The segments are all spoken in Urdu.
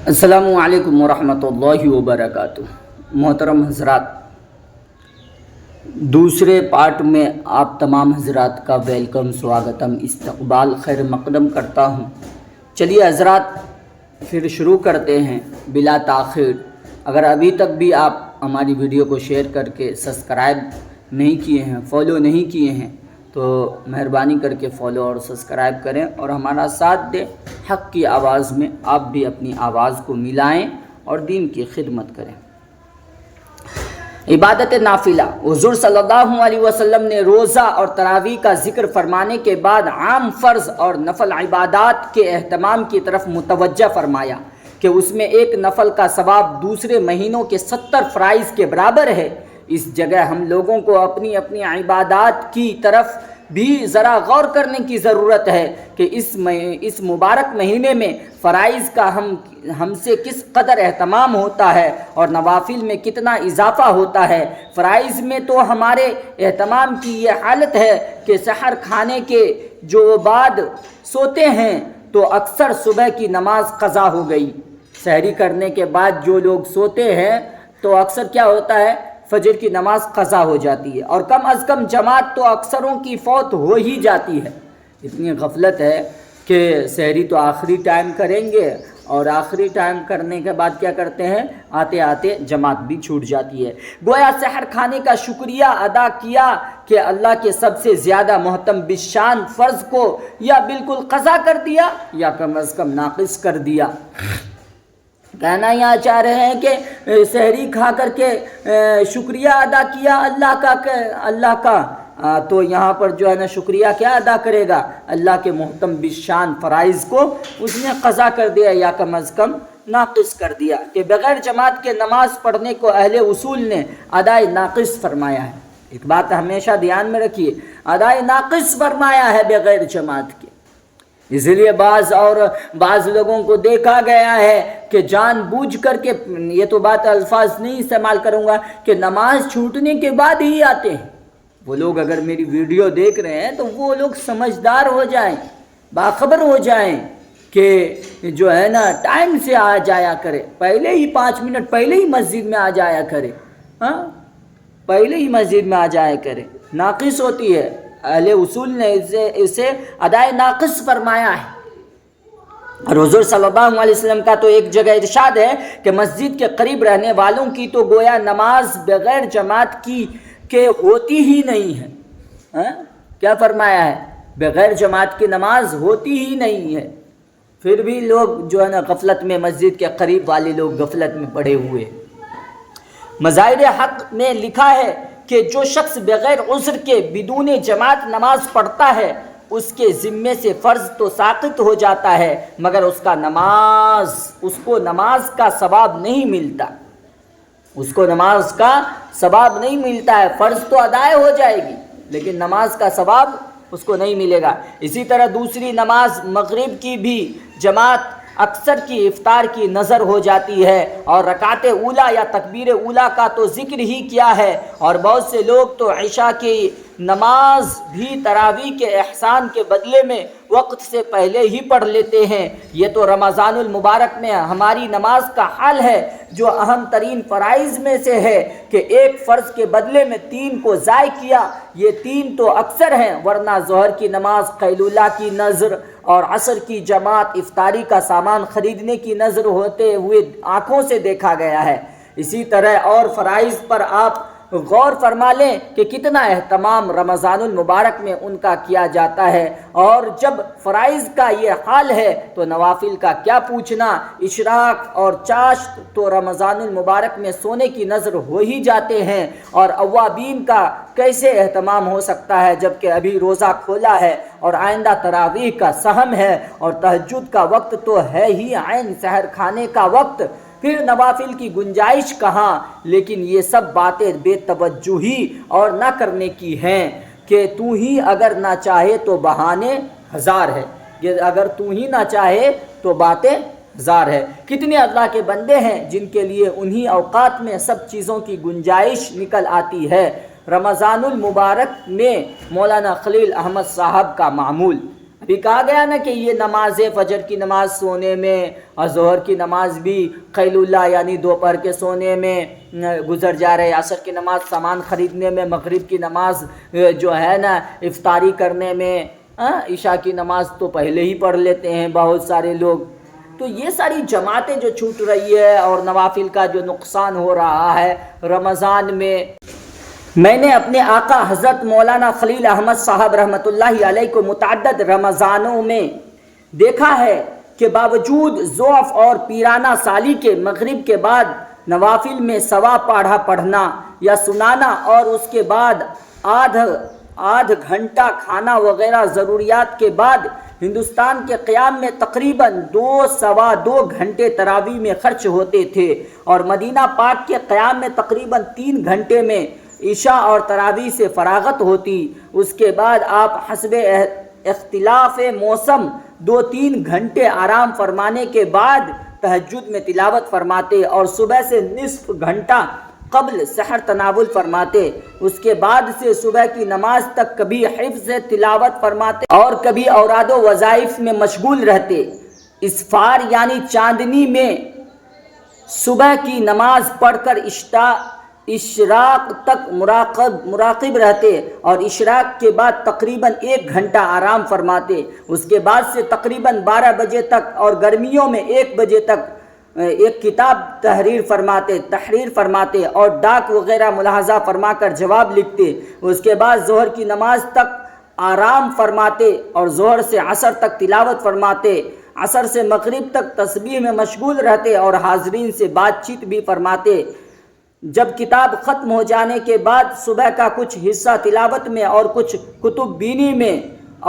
السلام علیکم ورحمۃ اللہ وبرکاتہ۔ محترم حضرات، دوسرے پارٹ میں آپ تمام حضرات کا ویلکم، سواگتم، استقبال، خیر مقدم کرتا ہوں۔ چلیے حضرات پھر شروع کرتے ہیں بلا تاخیر۔ اگر ابھی تک بھی آپ ہماری ویڈیو کو شیئر کر کے سبسکرائب نہیں کیے ہیں، فالو نہیں کیے ہیں، تو مہربانی کر کے فالو اور سبسکرائب کریں اور ہمارا ساتھ دیں۔ حق کی آواز میں آپ بھی اپنی آواز کو ملائیں اور دین کی خدمت کریں۔ عبادت نافلہ۔ حضور صلی اللہ علیہ وسلم نے روزہ اور تراویح کا ذکر فرمانے کے بعد عام فرض اور نفل عبادات کے اہتمام کی طرف متوجہ فرمایا کہ اس میں ایک نفل کا ثواب دوسرے مہینوں کے 70 فرائض کے برابر ہے۔ اس جگہ ہم لوگوں کو اپنی اپنی عبادات کی طرف بھی ذرا غور کرنے کی ضرورت ہے کہ اس مبارک مہینے میں فرائض کا ہم سے کس قدر اہتمام ہوتا ہے اور نوافل میں کتنا اضافہ ہوتا ہے۔ فرائض میں تو ہمارے اہتمام کی یہ حالت ہے کہ سحر کھانے کے جو بعد سوتے ہیں تو اکثر صبح کی نماز قضا ہو گئی۔ سحری کرنے کے بعد جو لوگ سوتے ہیں تو اکثر کیا ہوتا ہے، فجر کی نماز قضا ہو جاتی ہے، اور کم از کم جماعت تو اکثروں کی فوت ہو ہی جاتی ہے۔ اتنی غفلت ہے کہ سحری تو آخری ٹائم کریں گے اور آخری ٹائم کرنے کے بعد کیا کرتے ہیں، آتے آتے جماعت بھی چھوٹ جاتی ہے۔ گویا سحر کھانے کا شکریہ ادا کیا کہ اللہ کے سب سے زیادہ محتم بشان فرض کو یا بالکل قضا کر دیا یا کم از کم ناقص کر دیا۔ کہنا یہاں چاہ رہے ہیں کہ سحری کھا کر کے شکریہ ادا کیا اللہ کا، تو یہاں پر جو ہے نا شکریہ کیا ادا کرے گا، اللہ کے محتم بشان فرائض کو اس نے قضا کر دیا یا کم از کم ناقص کر دیا۔ کہ بغیر جماعت کے نماز پڑھنے کو اہل اصول نے ادائے ناقص فرمایا ہے۔ ایک بات ہمیشہ دھیان میں رکھیے، ادائے ناقص فرمایا ہے بغیر جماعت کے۔ اس لیے بعض لوگوں کو دیکھا گیا ہے کہ جان بوجھ کر کے، یہ تو بات الفاظ نہیں استعمال کروں گا، کہ نماز چھوٹنے کے بعد ہی آتے ہیں۔ وہ لوگ اگر میری ویڈیو دیکھ رہے ہیں تو وہ لوگ سمجھدار ہو جائیں، باخبر ہو جائیں کہ جو ہے نا ٹائم سے آ جایا کرے، پہلے ہی 5 منٹ پہلے ہی مسجد میں آ جایا کرے، پہلے ہی مسجد میں آ جایا کرے۔ ناقص ہوتی ہے، اہل اصول نے اسے ادائے ناقص فرمایا ہے۔ اور حضور صلی اللہ علیہ وسلم کا تو ایک جگہ ارشاد ہے کہ مسجد کے قریب رہنے والوں کی تو گویا نماز بغیر جماعت کی کہ ہوتی ہی نہیں ہے۔ کیا فرمایا ہے؟ بغیر جماعت کی نماز ہوتی ہی نہیں ہے۔ پھر بھی لوگ جو ہے نا غفلت میں، مسجد کے قریب والے لوگ غفلت میں پڑے ہوئے۔ مظاہر حق میں لکھا ہے کہ جو شخص بغیر عذر کے بدون جماعت نماز پڑھتا ہے اس کے ذمے سے فرض تو ساقط ہو جاتا ہے، مگر اس کو نماز کا ثواب نہیں ملتا۔ اس کو نماز کا ثواب نہیں ملتا ہے۔ فرض تو ادائے ہو جائے گی لیکن نماز کا ثواب اس کو نہیں ملے گا۔ اسی طرح دوسری نماز مغرب کی بھی جماعت اکثر کی افطار کی نظر ہو جاتی ہے، اور رکعت اولا یا تکبیر اولا کا تو ذکر ہی کیا ہے، اور بہت سے لوگ تو عشاء کی نماز بھی تراویح کے احسان کے بدلے میں وقت سے پہلے ہی پڑھ لیتے ہیں۔ یہ تو رمضان المبارک میں ہماری نماز کا حال ہے، جو اہم ترین فرائض میں سے ہے کہ ایک فرض کے بدلے میں 3 کو ضائع کیا۔ یہ 3 تو اکثر ہیں، ورنہ ظہر کی نماز، قیلولہ کی نذر اور عصر کی جماعت افطاری کا سامان خریدنے کی نذر ہوتے ہوئے آنکھوں سے دیکھا گیا ہے۔ اسی طرح اور فرائض پر آپ غور فرما لیں کہ کتنا اہتمام رمضان المبارک میں ان کا کیا جاتا ہے، اور جب فرائض کا یہ حال ہے تو نوافل کا کیا پوچھنا۔ اشراق اور چاشت تو رمضان المبارک میں سونے کی نذر ہو ہی جاتے ہیں، اور اوابین کا کیسے اہتمام ہو سکتا ہے جبکہ ابھی روزہ کھولا ہے اور آئندہ تراویح کا سحم ہے، اور تہجد کا وقت تو ہے ہی عین سحر کھانے کا وقت، پھر نوافل کی گنجائش کہاں۔ لیکن یہ سب باتیں بے توجہی اور نہ کرنے کی ہیں کہ تو ہی اگر نہ چاہے تو بہانے ہزار ہے، یہ اگر تو ہی نہ چاہے تو باتیں ہزار ہے۔ کتنے اللہ کے بندے ہیں جن کے لیے انہی اوقات میں سب چیزوں کی گنجائش نکل آتی ہے۔ رمضان المبارک میں مولانا خلیل احمد صاحب کا معمول ابھی کہا گیا نا کہ یہ نماز فجر کی نماز سونے میں اور ظہر کی نماز بھی قیل اللہ یعنی دوپہر کے سونے میں گزر جا رہے، عصر کی نماز سامان خریدنے میں، مغرب کی نماز جو ہے نا افطاری کرنے میں، عشاء کی نماز تو پہلے ہی پڑھ لیتے ہیں بہت سارے لوگ۔ تو یہ ساری جماعتیں جو چھوٹ رہی ہے اور نوافل کا جو نقصان ہو رہا ہے رمضان میں نے اپنے آقا حضرت مولانا خلیل احمد صاحب رحمۃ اللہ علیہ کو متعدد رمضانوں میں دیکھا ہے کہ باوجود ضعف اور پیرانہ سالی کے مغرب کے بعد نوافل میں سوا پاڑھا پڑھنا یا سنانا اور اس کے بعد آدھ گھنٹہ کھانا وغیرہ ضروریات کے بعد ہندوستان کے قیام میں تقریباً 2 گھنٹے تراویح میں خرچ ہوتے تھے، اور مدینہ پاک کے قیام میں تقریباً 3 گھنٹے میں عشاء اور تراویح سے فراغت ہوتی۔ اس کے بعد آپ حسب اختلاف موسم 2-3 گھنٹے آرام فرمانے کے بعد تہجد میں تلاوت فرماتے اور صبح سے نصف گھنٹہ قبل سحر تناول فرماتے۔ اس کے بعد سے صبح کی نماز تک کبھی حفظ تلاوت فرماتے اور کبھی اوراد و وظائف میں مشغول رہتے۔ اسفار یعنی چاندنی میں صبح کی نماز پڑھ کر اشراق تک مراقب رہتے اور اشراق کے بعد تقریباً 1 گھنٹہ آرام فرماتے۔ اس کے بعد سے تقریباً 12 بجے تک اور گرمیوں میں 1 بجے تک ایک کتاب تحریر فرماتے اور ڈاک وغیرہ ملاحظہ فرما کر جواب لکھتے۔ اس کے بعد ظہر کی نماز تک آرام فرماتے اور ظہر سے عصر تک تلاوت فرماتے، عصر سے مغرب تک تسبیح میں مشغول رہتے اور حاضرین سے بات چیت بھی فرماتے۔ جب کتاب ختم ہو جانے کے بعد صبح کا کچھ حصہ تلاوت میں اور کچھ کتب بینی میں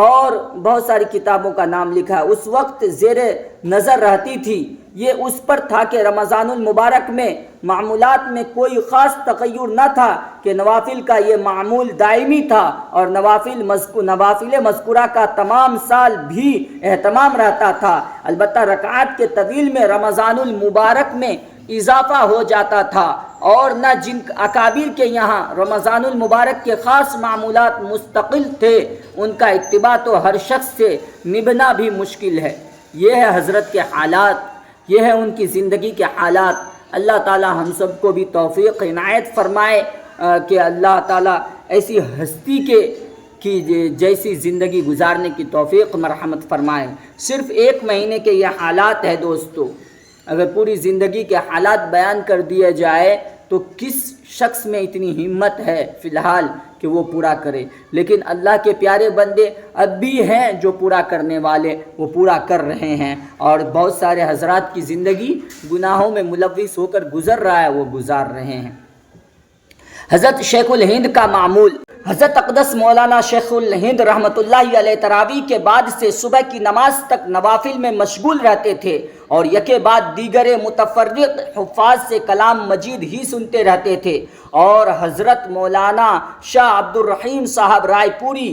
اور بہت ساری کتابوں کا نام لکھا، اس وقت زیر نظر رہتی تھی۔ یہ اس پر تھا کہ رمضان المبارک میں معمولات میں کوئی خاص تغیر نہ تھا کہ نوافل کا یہ معمول دائمی تھا، اور نوافل مذکورہ کا تمام سال بھی اہتمام رہتا تھا۔ البتہ رکعات کے طویل میں رمضان المبارک میں اضافہ ہو جاتا تھا، اور نہ جن اکابر کے یہاں رمضان المبارک کے خاص معمولات مستقل تھے ان کا اتباع تو ہر شخص سے نبھنا بھی مشکل ہے۔ یہ ہے حضرت کے حالات، یہ ہے ان کی زندگی کے حالات۔ اللہ تعالی ہم سب کو بھی توفیق عنایت فرمائے کہ اللہ تعالی ایسی ہستی کی جیسی زندگی گزارنے کی توفیق مرحمت فرمائے۔ صرف 1 مہینے کے یہ حالات ہے دوستو، اگر پوری زندگی کے حالات بیان کر دیے جائے تو کس شخص میں اتنی ہمت ہے فی الحال کہ وہ پورا کرے؟ لیکن اللہ کے پیارے بندے اب بھی ہیں جو پورا کرنے والے، وہ پورا کر رہے ہیں، اور بہت سارے حضرات کی زندگی گناہوں میں ملوث ہو کر گزر رہا ہے، وہ گزار رہے ہیں۔ حضرت شیخ الہند کا معمول، حضرت اقدس مولانا شیخ الہند رحمۃ اللہ علیہ تراویح کے بعد سے صبح کی نماز تک نوافل میں مشغول رہتے تھے اور یکے بعد دیگر متفرق حفاظ سے کلام مجید ہی سنتے رہتے تھے، اور حضرت مولانا شاہ عبد الرحیم صاحب رائے پوری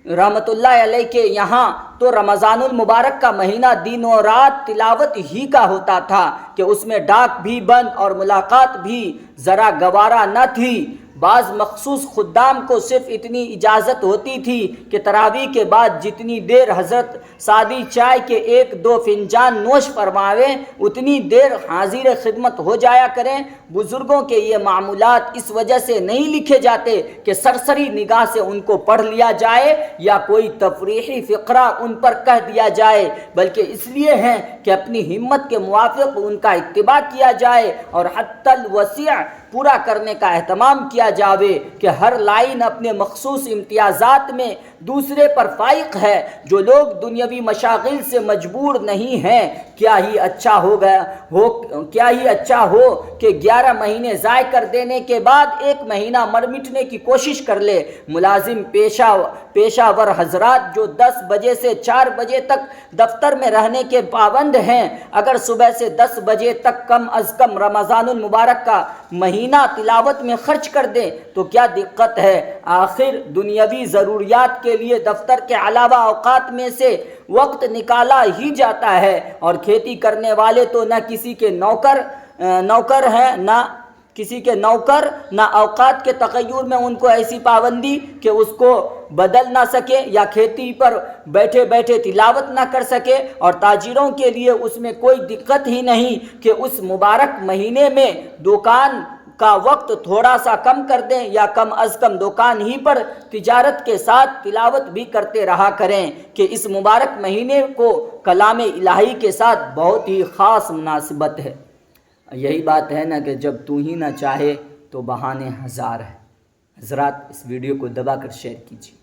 رحمۃ اللہ علیہ کے یہاں تو رمضان المبارک کا مہینہ دن و رات تلاوت ہی کا ہوتا تھا کہ اس میں ڈاک بھی بند اور ملاقات بھی ذرا گوارا نہ تھی۔ بعض مخصوص خدام کو صرف اتنی اجازت ہوتی تھی کہ تراویح کے بعد جتنی دیر حضرت سادی چائے کے 1-2 فنجان نوش فرماویں اتنی دیر حاضر خدمت ہو جایا کریں۔ بزرگوں کے یہ معمولات اس وجہ سے نہیں لکھے جاتے کہ سرسری نگاہ سے ان کو پڑھ لیا جائے یا کوئی تفریحی فقرہ ان پر کہہ دیا جائے، بلکہ اس لیے ہیں کہ اپنی ہمت کے موافق ان کا اتباع کیا جائے اور حتی الوسع پورا کرنے کا اہتمام کیا جاوے کہ ہر لائن اپنے مخصوص امتیازات میں دوسرے پر فائق ہے۔ جو لوگ دنیاوی مشاغل سے مجبور نہیں ہیں، کیا ہی اچھا ہو کہ 11 مہینے ضائع کر دینے کے بعد 1 مہینہ مر مٹنے کی کوشش کر لے۔ ملازم پیشہ ور حضرات جو 10 بجے سے 4 بجے تک دفتر میں رہنے کے پابند ہیں، اگر صبح سے 10 بجے تک کم از کم رمضان المبارک کا مہینہ تلاوت میں خرچ کر دیں تو کیا دقت ہے؟ آخر دنیاوی ضروریات کے لیے دفتر کے علاوہ اوقات میں سے وقت نکالا ہی جاتا ہے، اور کھیتی کرنے والے تو نہ کسی کے نوکر ہیں، نہ کسی کے نوکر نہ اوقات کے تغیر میں ان کو ایسی پابندی کہ اس کو بدل نہ سکے یا کھیتی پر بیٹھے بیٹھے تلاوت نہ کر سکے، اور تاجروں کے لیے اس میں کوئی دقت ہی نہیں کہ اس مبارک مہینے میں دکان کا وقت تھوڑا سا کم کر دیں یا کم از کم دکان ہی پر تجارت کے ساتھ تلاوت بھی کرتے رہا کریں، کہ اس مبارک مہینے کو کلام الہی کے ساتھ بہت ہی خاص مناسبت ہے۔ یہی بات ہے نا کہ جب تو ہی نہ چاہے تو بہانے ہزار ہیں۔ حضرات اس ویڈیو کو دبا کر شیئر کیجیے۔